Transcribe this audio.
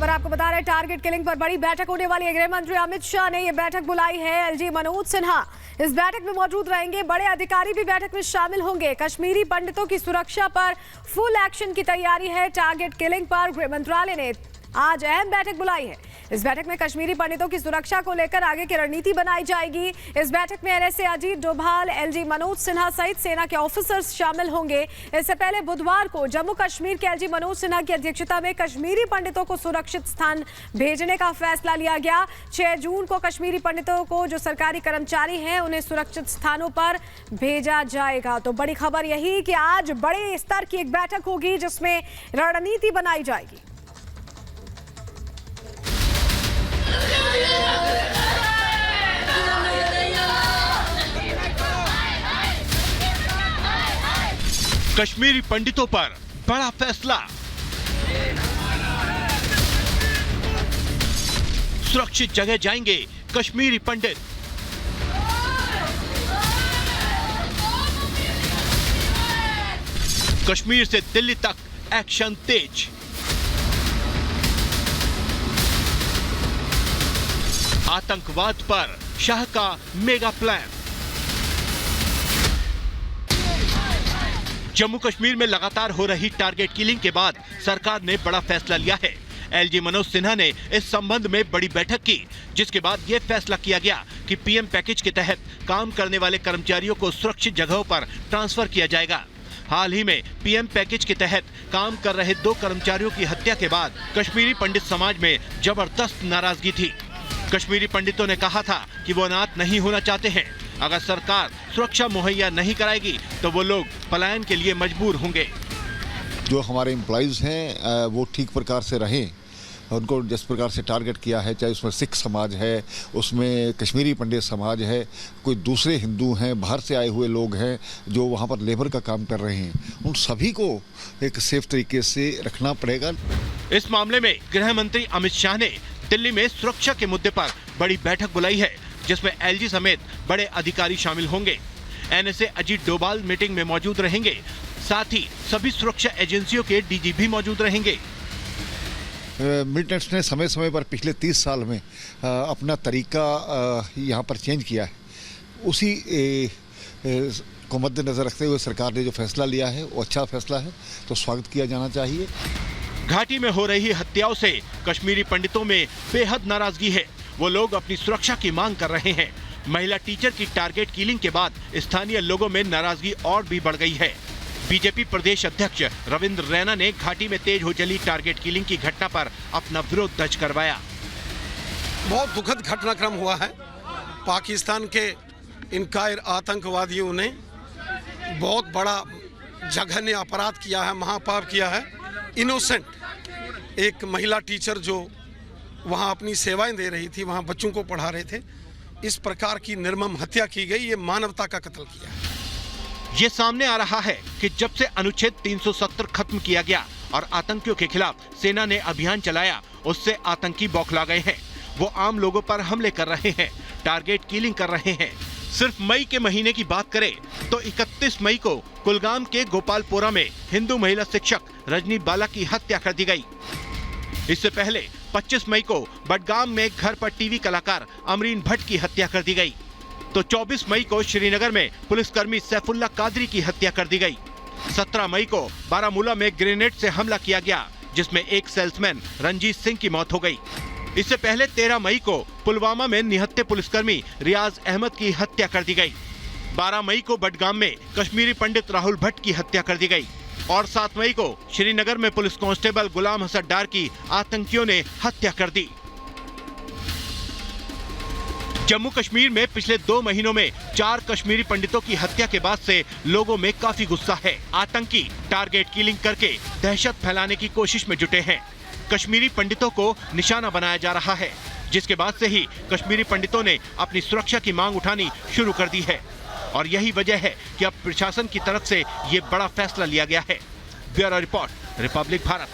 खबर आपको बता रहे, टारगेट किलिंग पर बड़ी बैठक होने वाली है। गृह मंत्री अमित शाह ने यह बैठक बुलाई है। एलजी मनोज सिन्हा इस बैठक में मौजूद रहेंगे। बड़े अधिकारी भी बैठक में शामिल होंगे। कश्मीरी पंडितों की सुरक्षा पर फुल एक्शन की तैयारी है। टारगेट किलिंग पर गृह मंत्रालय ने आज अहम बैठक बुलाई है। इस बैठक में कश्मीरी पंडितों की सुरक्षा को लेकर आगे की रणनीति बनाई जाएगी। इस बैठक में एनएसए अजीत डोभाल, एलजी मनोज सिन्हा सहित सेना के ऑफिसर्स शामिल होंगे। इससे पहले बुधवार को जम्मू कश्मीर के एलजी मनोज सिन्हा की अध्यक्षता में कश्मीरी पंडितों को सुरक्षित स्थान भेजने का फैसला लिया गया। 6 जून को कश्मीरी पंडितों को जो सरकारी कर्मचारी हैं उन्हें सुरक्षित स्थानों पर भेजा जाएगा। तो बड़ी खबर यही कि आज बड़े स्तर की एक बैठक होगी जिसमें रणनीति बनाई जाएगी। कश्मीरी पंडितों पर बड़ा फैसला। सुरक्षित जगह जाएंगे कश्मीरी पंडित। कश्मीर से दिल्ली तक एक्शन तेज। आतंकवाद पर शाह का मेगा प्लान। जम्मू कश्मीर में लगातार हो रही टारगेट किलिंग के बाद सरकार ने बड़ा फैसला लिया है। एलजी मनोज सिन्हा ने इस संबंध में बड़ी बैठक की, जिसके बाद यह फैसला किया गया कि पीएम पैकेज के तहत काम करने वाले कर्मचारियों को सुरक्षित जगहों पर ट्रांसफर किया जाएगा। हाल ही में पीएम पैकेज के तहत काम कर रहे 2 कर्मचारियों की हत्या के बाद कश्मीरी पंडित समाज में जबरदस्त नाराजगी थी। कश्मीरी पंडितों ने कहा था कि वो अनाथ नहीं होना चाहते हैं। अगर सरकार सुरक्षा मुहैया नहीं कराएगी तो वो लोग पलायन के लिए मजबूर होंगे। जो हमारे एम्प्लॉइज हैं वो ठीक प्रकार से रहें। उनको जिस प्रकार से टारगेट किया है, चाहे उसमें सिख समाज है, उसमें कश्मीरी पंडित समाज है, कोई दूसरे हिंदू हैं, बाहर से आए हुए लोग हैं जो वहाँ पर लेबर का काम कर रहे हैं, उन सभी को एक सेफ तरीके से रखना पड़ेगा। इस मामले में गृह मंत्री अमित शाह ने दिल्ली में सुरक्षा के मुद्दे पर बड़ी बैठक बुलाई है, जिसमें एलजी समेत बड़े अधिकारी शामिल होंगे। एनएसए अजीत डोभाल मीटिंग में मौजूद रहेंगे। साथ ही सभी सुरक्षा एजेंसियों के डीजी भी मौजूद रहेंगे। मिलिटेंट्स ने समय समय पर पिछले 30 साल में अपना तरीका यहाँ पर चेंज किया है। उसी को मद्देनजर रखते हुए सरकार ने जो फैसला लिया है वो अच्छा फैसला है, तो स्वागत किया जाना चाहिए। घाटी में हो रही हत्याओं से कश्मीरी पंडितों में बेहद नाराजगी है। वो लोग अपनी सुरक्षा की मांग कर रहे हैं। महिला टीचर की टारगेट किलिंग के बाद स्थानीय लोगों में नाराजगी और भी बढ़ गई है। बीजेपी प्रदेश अध्यक्ष रविंद्र रैना ने घाटी में तेज हो चली टारगेट किलिंग की घटना पर अपना विरोध दर्ज करवाया। बहुत दुखद घटनाक्रम हुआ है। पाकिस्तान के इन कायर आतंकवादियों ने बहुत बड़ा जघन्य अपराध किया है, महापाप किया है। इनोसेंट एक महिला टीचर जो वहां अपनी सेवाएं दे रही थी, वहां बच्चों को पढ़ा रहे थे, इस प्रकार की निर्मम हत्या की गई। ये मानवता का कत्ल किया है। ये सामने आ रहा है कि जब से अनुच्छेद 370 खत्म किया गया और आतंकियों के खिलाफ सेना ने अभियान चलाया, उससे आतंकी बौखला गए हैं। वो आम लोगों पर हमले कर रहे हैं, टारगेट किलिंग कर रहे हैं। सिर्फ मई के महीने की बात करें तो 31 मई को कुलगाम के गोपालपोरा में हिंदू महिला शिक्षक रजनी बाला की हत्या कर दी गई। इससे पहले 25 मई को बडगाम में घर पर टीवी कलाकार अमरीन भट्ट की हत्या कर दी गई। तो 24 मई को श्रीनगर में पुलिसकर्मी सैफुल्ला कादरी की हत्या कर दी गई। 17 मई को बारामूला में ग्रेनेड से हमला किया गया, जिसमें एक सेल्समैन रंजीत सिंह की मौत हो गई। इससे पहले 13 मई को पुलवामा में निहत्थे पुलिसकर्मी रियाज अहमद की हत्या कर दी गई। 12 मई को बडगाम में कश्मीरी पंडित राहुल भट्ट की हत्या कर दी गई और 7 मई को श्रीनगर में पुलिस कांस्टेबल गुलाम हसन डार की आतंकियों ने हत्या कर दी। जम्मू कश्मीर में पिछले 2 महीनों में 4 कश्मीरी पंडितों की हत्या के बाद से लोगों में काफी गुस्सा है। आतंकी टारगेट किलिंग करके दहशत फैलाने की कोशिश में जुटे हैं। कश्मीरी पंडितों को निशाना बनाया जा रहा है, जिसके बाद से ही कश्मीरी पंडितों ने अपनी सुरक्षा की मांग उठानी शुरू कर दी है। और यही वजह है कि अब प्रशासन की तरफ से ये बड़ा फैसला लिया गया है। Bureau report, Republic Bharat.